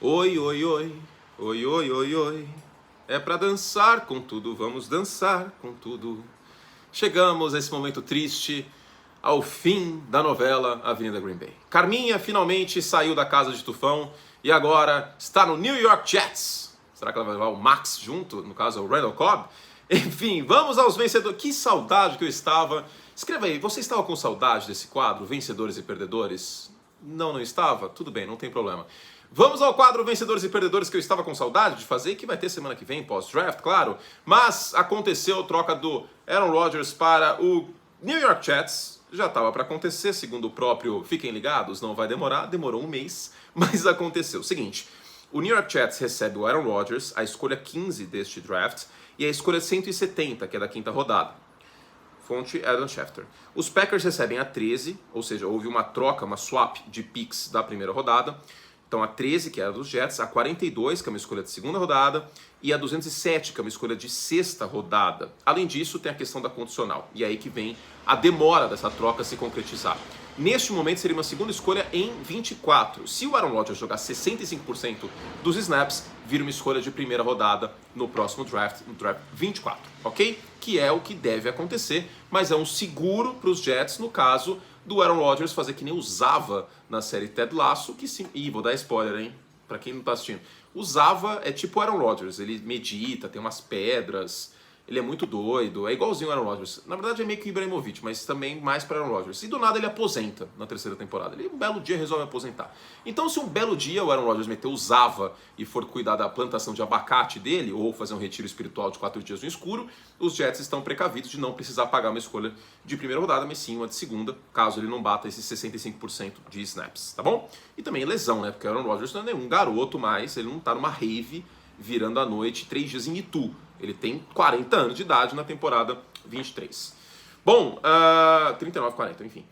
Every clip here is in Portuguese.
Oi, oi, oi, oi, oi, oi, oi. É pra dançar com tudo, vamos dançar com tudo. Chegamos a esse momento triste, ao fim da novela Avenida Green Bay. Carminha finalmente saiu da casa de Tufão e agora está no New York Jets. Será que ela vai levar o Max junto? No caso, o Randall Cobb? Enfim, vamos aos vencedores. Que saudade que eu estava. Escreva aí, você estava com saudade desse quadro, Vencedores e Perdedores? Não, não estava? Tudo bem, não tem problema. Vamos ao quadro Vencedores e Perdedores que eu estava com saudade de fazer, que vai ter semana que vem, pós-draft, claro. Mas aconteceu a troca do Aaron Rodgers para o New York Jets. Já estava para acontecer, segundo o próprio Fiquem Ligados, não vai demorar, demorou um mês, mas aconteceu. Seguinte, o New York Jets recebe o Aaron Rodgers, a escolha 15 deste draft, e a escolha 170, que é da quinta rodada. Fonte Adam Schefter. Os Packers recebem a 13, ou seja, houve uma troca, uma swap de picks da primeira rodada. Então a 13, que era dos Jets, a 42, que é uma escolha de segunda rodada, e a 207, que é uma escolha de sexta rodada. Além disso, tem a questão da condicional. E é aí que vem a demora dessa troca se concretizar. Neste momento seria uma segunda escolha em 24. Se o Aaron Rodgers jogar 65% dos snaps, vira uma escolha de primeira rodada no próximo draft, no draft 24, ok? Que é o que deve acontecer, mas é um seguro para os Jets no caso do Aaron Rodgers fazer que nem usava na série Ted Lasso, que sim... Ih, vou dar spoiler, hein? Pra quem não tá assistindo. Usava é tipo o Aaron Rodgers, ele medita, tem umas pedras, ele é muito doido, é igualzinho o Aaron Rodgers. Na verdade é meio que o Ibrahimovic, mas também mais para Aaron Rodgers. E do nada ele aposenta na terceira temporada. Ele um belo dia resolve aposentar. Então se um belo dia o Aaron Rodgers meter usava e for cuidar da plantação de abacate dele, ou fazer um retiro espiritual de 4 dias no escuro, os Jets estão precavidos de não precisar pagar uma escolha de primeira rodada, mas sim uma de segunda, caso ele não bata esses 65% de snaps, tá bom? E também lesão, né? Porque o Aaron Rodgers não é nenhum garoto mais, ele não tá numa rave virando à noite 3 dias em Itu. Ele tem 40 anos de idade na temporada 23. Bom, 39, 40, enfim.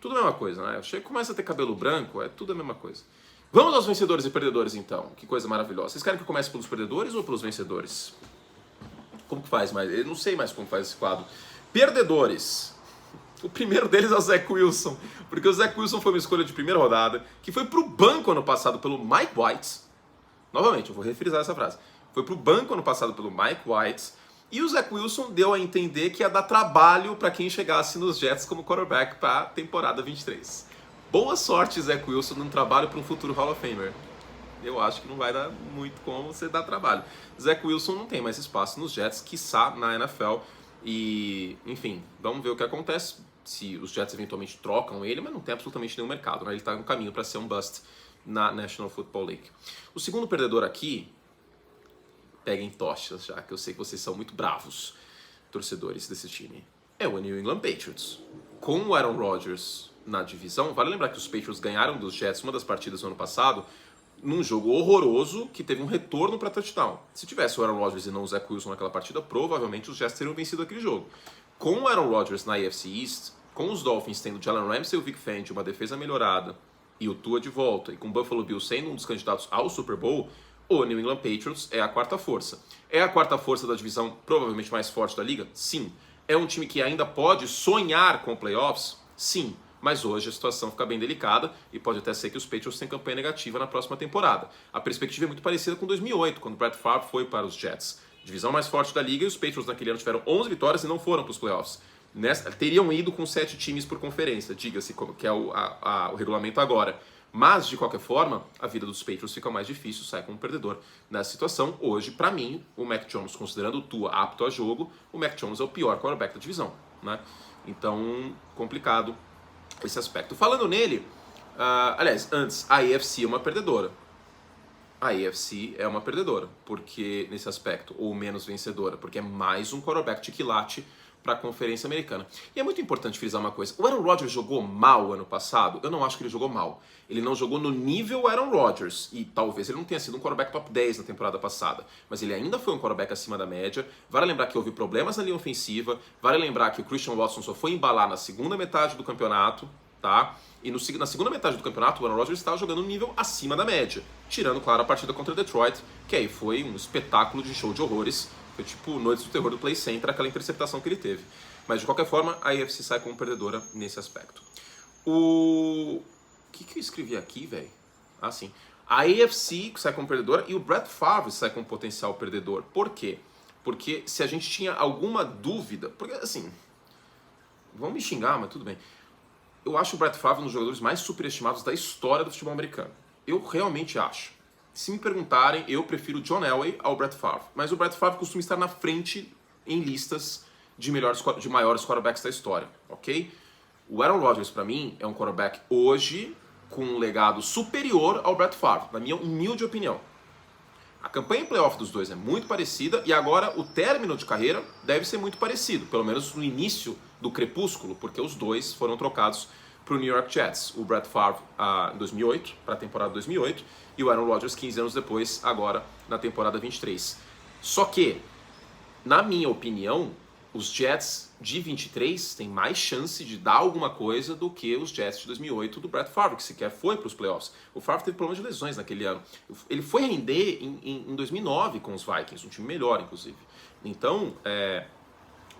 Tudo a mesma coisa, né? Chega, começa a ter cabelo branco, é tudo a mesma coisa. Vamos aos vencedores e perdedores, então. Que coisa maravilhosa. Vocês querem que eu comece pelos perdedores ou pelos vencedores? Como que faz mais? Eu não sei mais como faz esse quadro. Perdedores. O primeiro deles é o Zach Wilson. Porque o Zach Wilson foi uma escolha de primeira rodada, que foi pro banco ano passado pelo Mike White. Novamente, eu vou refrisar essa frase. Foi pro banco ano passado pelo Mike White. E o Zach Wilson deu a entender que ia dar trabalho para quem chegasse nos Jets como quarterback para a temporada 23. Boa sorte, Zach Wilson, num trabalho para um futuro Hall of Famer. Eu acho que não vai dar muito como você dar trabalho. Zach Wilson não tem mais espaço nos Jets, quiçá na NFL. E, enfim, vamos ver o que acontece. Se os Jets eventualmente trocam ele, mas não tem absolutamente nenhum mercado, né? Ele está no caminho para ser um bust na National Football League. O segundo perdedor aqui, peguem tochas já, que eu sei que vocês são muito bravos, torcedores desse time, é o New England Patriots. Com o Aaron Rodgers na divisão, vale lembrar que os Patriots ganharam dos Jets uma das partidas no ano passado, num jogo horroroso que teve um retorno para touchdown. Se tivesse o Aaron Rodgers e não o Zach Wilson naquela partida, provavelmente os Jets teriam vencido aquele jogo. Com o Aaron Rodgers na AFC East, com os Dolphins tendo Jalen Ramsey e o Vic Fangio, uma defesa melhorada, e o Tua de volta, e com o Buffalo Bills sendo um dos candidatos ao Super Bowl, o New England Patriots é a quarta força. É a quarta força da divisão provavelmente mais forte da liga? Sim. É um time que ainda pode sonhar com playoffs? Sim. Mas hoje a situação fica bem delicada e pode até ser que os Patriots tenham campanha negativa na próxima temporada. A perspectiva é muito parecida com 2008, quando o Brett Favre foi para os Jets. Divisão mais forte da liga e os Patriots naquele ano tiveram 11 vitórias e não foram para os playoffs. Teriam ido com 7 times por conferência, diga-se, que é o regulamento agora. Mas, de qualquer forma, a vida dos Patriots fica mais difícil, sai como perdedor nessa situação. Hoje, para mim, o Mac Jones, considerando o Tua apto a jogo, o Mac Jones é o pior quarterback da divisão, né? Então, complicado esse aspecto. Falando nele, aliás, antes, a AFC é uma perdedora. A AFC é uma perdedora, porque nesse aspecto, ou menos vencedora, porque é mais um quarterback de quilate para a Conferência Americana. E é muito importante frisar uma coisa. O Aaron Rodgers jogou mal ano passado? Eu não acho que ele jogou mal. Ele não jogou no nível Aaron Rodgers. E talvez ele não tenha sido um quarterback top 10 na temporada passada. Mas ele ainda foi um quarterback acima da média. Vale lembrar que houve problemas na linha ofensiva. Vale lembrar que o Christian Watson só foi embalar na segunda metade do campeonato, tá? E na segunda metade do campeonato, o Aaron Rodgers estava jogando um nível acima da média. Tirando, claro, a partida contra Detroit, que aí foi um espetáculo de show de horrores. Foi tipo Noites do Terror do Play Center, aquela interceptação que ele teve. Mas de qualquer forma, a AFC sai como perdedora nesse aspecto. O que eu escrevi aqui, velho? Ah, sim. A AFC sai como perdedora e o Brett Favre sai como potencial perdedor. Por quê? Porque se a gente tinha alguma dúvida... Porque, assim... Vão me xingar, mas tudo bem. Eu acho o Brett Favre um dos jogadores mais superestimados da história do futebol americano. Eu realmente acho. Se me perguntarem, eu prefiro o John Elway ao Brett Favre. Mas o Brett Favre costuma estar na frente em listas de maiores quarterbacks da história, ok? O Aaron Rodgers, para mim, é um quarterback hoje com um legado superior ao Brett Favre, na minha humilde opinião. A campanha em playoff dos dois é muito parecida e agora o término de carreira deve ser muito parecido, pelo menos no início do crepúsculo, porque os dois foram trocados para o New York Jets. O Brett Favre em 2008, para a temporada 2008, e o Aaron Rodgers 15 anos depois, agora na temporada 23. Só que, na minha opinião, os Jets de 23 têm mais chance de dar alguma coisa do que os Jets de 2008 do Brett Favre, que sequer foi para os playoffs. O Favre teve problemas de lesões naquele ano. Ele foi render em 2009 com os Vikings, um time melhor, inclusive. Então,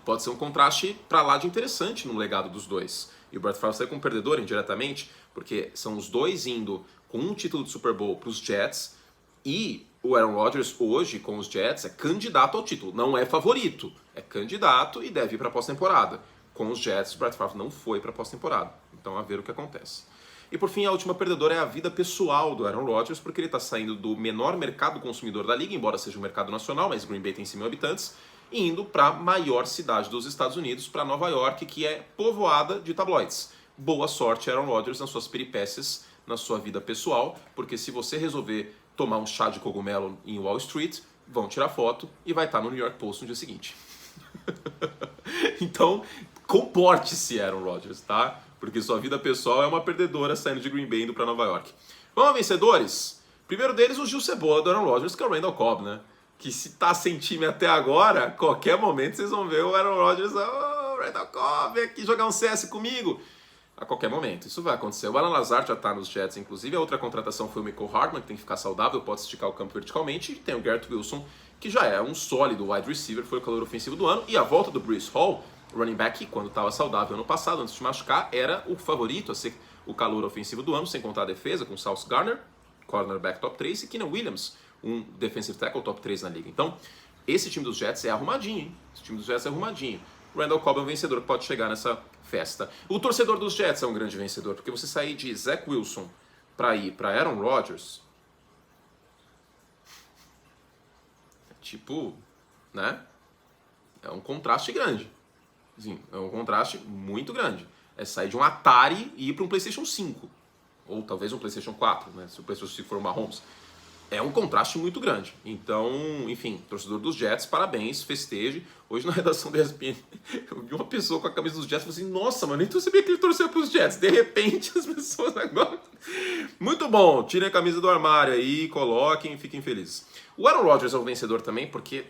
pode ser um contraste para lá de interessante no legado dos dois. E o Brett Favre sai como perdedor indiretamente, porque são os dois indo com um título de Super Bowl para os Jets e o Aaron Rodgers hoje com os Jets é candidato ao título. Não é favorito, é candidato e deve ir para a pós-temporada. Com os Jets, o Brett Favre não foi para a pós-temporada. Então, a ver o que acontece. E por fim, a última perdedora é a vida pessoal do Aaron Rodgers, porque ele está saindo do menor mercado consumidor da liga, embora seja um mercado nacional, mas Green Bay tem 100 mil habitantes, e indo para a maior cidade dos Estados Unidos, para Nova York, que é povoada de tabloides. Boa sorte, Aaron Rodgers, nas suas peripécias, na sua vida pessoal, porque se você resolver tomar um chá de cogumelo em Wall Street, vão tirar foto e vai estar no New York Post no dia seguinte. Então, comporte-se, Aaron Rodgers, tá? Porque sua vida pessoal é uma perdedora saindo de Green Bay indo para Nova York. Vamos a vencedores? Primeiro deles, o Gil Cebola do Aaron Rodgers, que é o Randall Cobb, né? Que se tá sem time até agora, qualquer momento vocês vão ver o Aaron Rodgers, Randall Cobb, vem aqui jogar um CS comigo. A qualquer momento, isso vai acontecer. O Alan Lazard já tá nos Jets, inclusive. A outra contratação foi o Mecole Hardman, que tem que ficar saudável, pode esticar o campo verticalmente. E tem o Garrett Wilson, que já é um sólido wide receiver, foi o calor ofensivo do ano. E a volta do Breece Hall, running back, quando estava saudável ano passado, antes de machucar, era o favorito a ser o calor ofensivo do ano, sem contar a defesa, com Sauce Gardner, cornerback top 3, e Keenan Williams, um defensive tackle top 3 na liga. Então, esse time dos Jets é arrumadinho, hein? Esse time dos Jets é arrumadinho. Randall Cobb é um vencedor que pode chegar nessa festa. O torcedor dos Jets é um grande vencedor, porque você sair de Zach Wilson para ir para Aaron Rodgers, é tipo, né? É um contraste grande. Sim, é um contraste muito grande. É sair de um Atari e ir para um PlayStation 5. Ou talvez um PlayStation 4, né? Se o PlayStation 5 for uma Mahomes. É um contraste muito grande. Então, enfim, torcedor dos Jets, parabéns, festeje. Hoje na redação da ESPN, eu vi uma pessoa com a camisa dos Jets e falei assim, nossa, mano, nem tu sabia que ele torceu pros Jets. De repente, as pessoas agora... Muito bom, tirem a camisa do armário aí, coloquem, fiquem felizes. O Aaron Rodgers é um vencedor também, porque,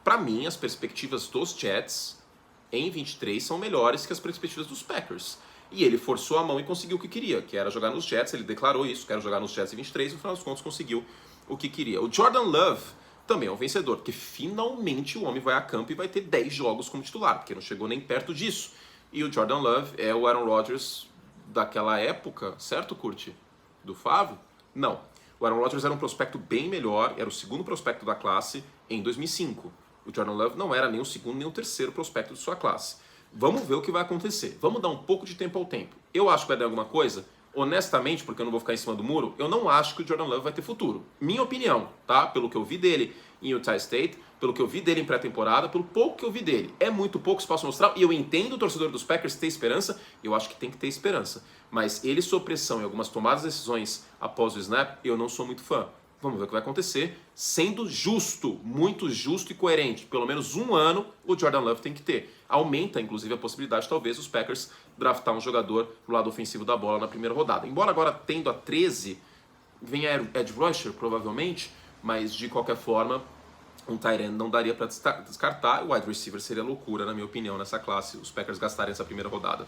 pra mim, as perspectivas dos Jets em 23 são melhores que as perspectivas dos Packers. E ele forçou a mão e conseguiu o que queria, que era jogar nos Jets. Ele declarou isso, quero jogar nos Jets em 23, e no final dos contos conseguiu o que queria. O Jordan Love também é um vencedor, porque finalmente o homem vai a campo e vai ter 10 jogos como titular, porque não chegou nem perto disso. E o Jordan Love é o Aaron Rodgers daquela época, certo, Curti? Do Favre? Não. O Aaron Rodgers era um prospecto bem melhor, era o segundo prospecto da classe em 2005. O Jordan Love não era nem o segundo nem o terceiro prospecto de sua classe. Vamos ver o que vai acontecer. Vamos dar um pouco de tempo ao tempo. Eu acho que vai dar alguma coisa. Honestamente, porque eu não vou ficar em cima do muro, eu não acho que o Jordan Love vai ter futuro. Minha opinião, tá? Pelo que eu vi dele em Utah State, pelo que eu vi dele em pré-temporada, pelo pouco que eu vi dele. É muito pouco, se posso mostrar. E eu entendo o torcedor dos Packers ter esperança. Eu acho que tem que ter esperança. Mas ele sob pressão em algumas tomadas de decisões após o snap, eu não sou muito fã. Vamos ver o que vai acontecer, sendo justo, muito justo e coerente. Pelo menos um ano o Jordan Love tem que ter. Aumenta, inclusive, a possibilidade, talvez, os Packers draftar um jogador no lado ofensivo da bola na primeira rodada. Embora agora, tendo a 13, venha edge rusher, provavelmente, mas, de qualquer forma, um tight end não daria para descartar. O wide receiver seria loucura, na minha opinião, nessa classe, os Packers gastarem essa primeira rodada.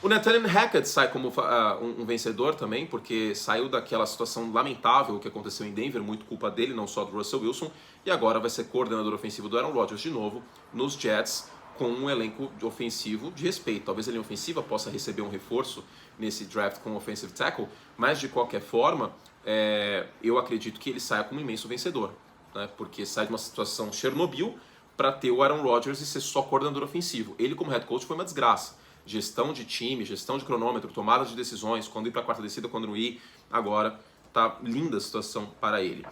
O Nathaniel Hackett sai como um vencedor também, porque saiu daquela situação lamentável que aconteceu em Denver, muito culpa dele, não só do Russell Wilson, e agora vai ser coordenador ofensivo do Aaron Rodgers de novo, nos Jets, com um elenco ofensivo de respeito. Talvez a linha ofensiva possa receber um reforço nesse draft com offensive tackle, mas de qualquer forma, eu acredito que ele saia como um imenso vencedor, né? Porque sai de uma situação Chernobyl para ter o Aaron Rodgers e ser só coordenador ofensivo. Ele como head coach foi uma desgraça. Gestão de time, gestão de cronômetro, tomada de decisões, quando ir para a quarta descida, quando não ir. Agora tá linda a situação para ele.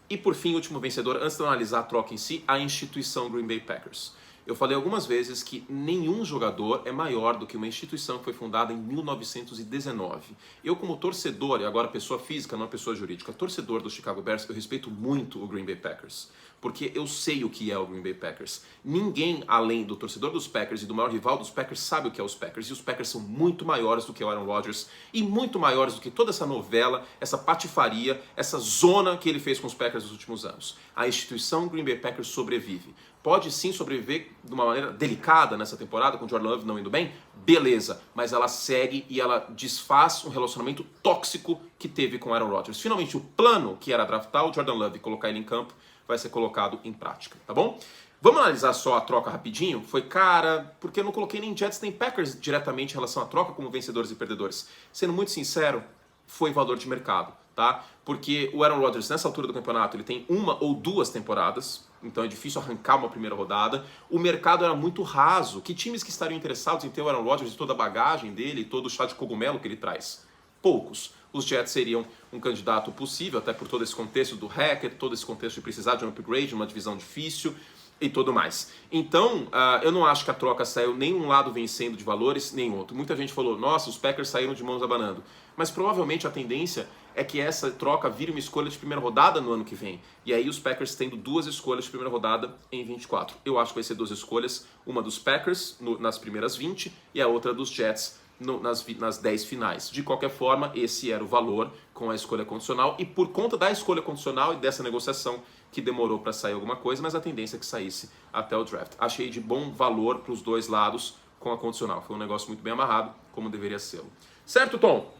E por fim, o último vencedor, antes de eu analisar a troca em si, a instituição Green Bay Packers. Eu falei algumas vezes que nenhum jogador é maior do que uma instituição que foi fundada em 1919. Eu, como torcedor, e agora pessoa física, não pessoa jurídica, torcedor do Chicago Bears, eu respeito muito o Green Bay Packers. Porque eu sei o que é o Green Bay Packers. Ninguém, além do torcedor dos Packers e do maior rival dos Packers, sabe o que é os Packers. E os Packers são muito maiores do que o Aaron Rodgers e muito maiores do que toda essa novela, essa patifaria, essa zona que ele fez com os Packers nos últimos anos. A instituição Green Bay Packers sobrevive. Pode sim sobreviver de uma maneira delicada nessa temporada, com o Jordan Love não indo bem, beleza, mas ela segue e ela desfaz um relacionamento tóxico que teve com o Aaron Rodgers. Finalmente, o plano que era draftar o Jordan Love e colocar ele em campo vai ser colocado em prática, tá bom? Vamos analisar só a troca rapidinho? Foi cara, porque eu não coloquei nem Jets nem Packers diretamente em relação à troca como vencedores e perdedores. Sendo muito sincero, foi valor de mercado, tá? Porque o Aaron Rodgers, nessa altura do campeonato, ele tem uma ou duas temporadas, então é difícil arrancar uma primeira rodada. O mercado era muito raso. Que times que estariam interessados em ter o Aaron Rodgers e toda a bagagem dele, todo o chá de cogumelo que ele traz? Poucos. Os Jets seriam um candidato possível, até por todo esse contexto do Hackett, todo esse contexto de precisar de um upgrade, uma divisão difícil e tudo mais. Então, eu não acho que a troca saiu nem um lado vencendo de valores, nem outro. Muita gente falou, nossa, os Packers saíram de mãos abanando. Mas provavelmente a tendência é que essa troca vire uma escolha de primeira rodada no ano que vem. E aí os Packers tendo duas escolhas de primeira rodada em 24. Eu acho que vai ser duas escolhas, uma dos Packers nas primeiras 20 e a outra dos Jets nas 10 finais. De qualquer forma, esse era o valor com a escolha condicional e por conta da escolha condicional e dessa negociação que demorou para sair alguma coisa, mas a tendência é que saísse até o draft. Achei de bom valor para os dois lados com a condicional. Foi um negócio muito bem amarrado, como deveria ser. Certo, Tom?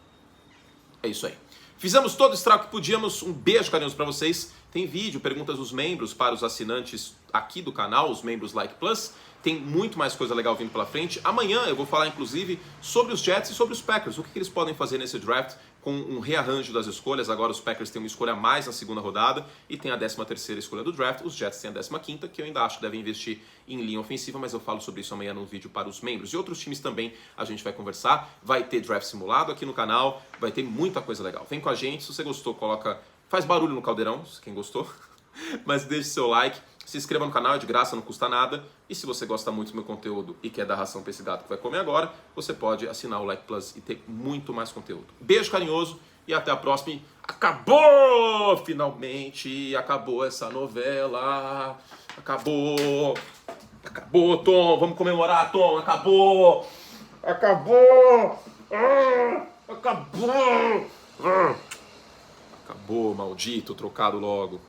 É isso aí. Fizemos todo o estrago que podíamos. Um beijo carinhoso para vocês. Tem vídeo, perguntas dos membros para os assinantes aqui do canal, os membros Like Plus. Tem muito mais coisa legal vindo pela frente. Amanhã eu vou falar, inclusive, sobre os Jets e sobre os Packers. O que eles podem fazer nesse draft com um rearranjo das escolhas. Agora os Packers têm uma escolha a mais na segunda rodada e tem a 13ª escolha do draft. Os Jets têm a 15ª, que eu ainda acho que devem investir em linha ofensiva, mas eu falo sobre isso amanhã num vídeo para os membros. E outros times também a gente vai conversar. Vai ter draft simulado aqui no canal. Vai ter muita coisa legal. Vem com a gente. Se você gostou, faz barulho no caldeirão, quem gostou. Mas deixe seu like. Se inscreva no canal, é de graça, não custa nada. E se você gosta muito do meu conteúdo e quer dar ração para esse gato que vai comer agora, você pode assinar o Like Plus e ter muito mais conteúdo. Beijo carinhoso e até a próxima. E acabou! Finalmente acabou essa novela. Acabou! Acabou, Tom! Vamos comemorar, Tom! Acabou! Acabou! Acabou! Acabou, maldito, trocado logo.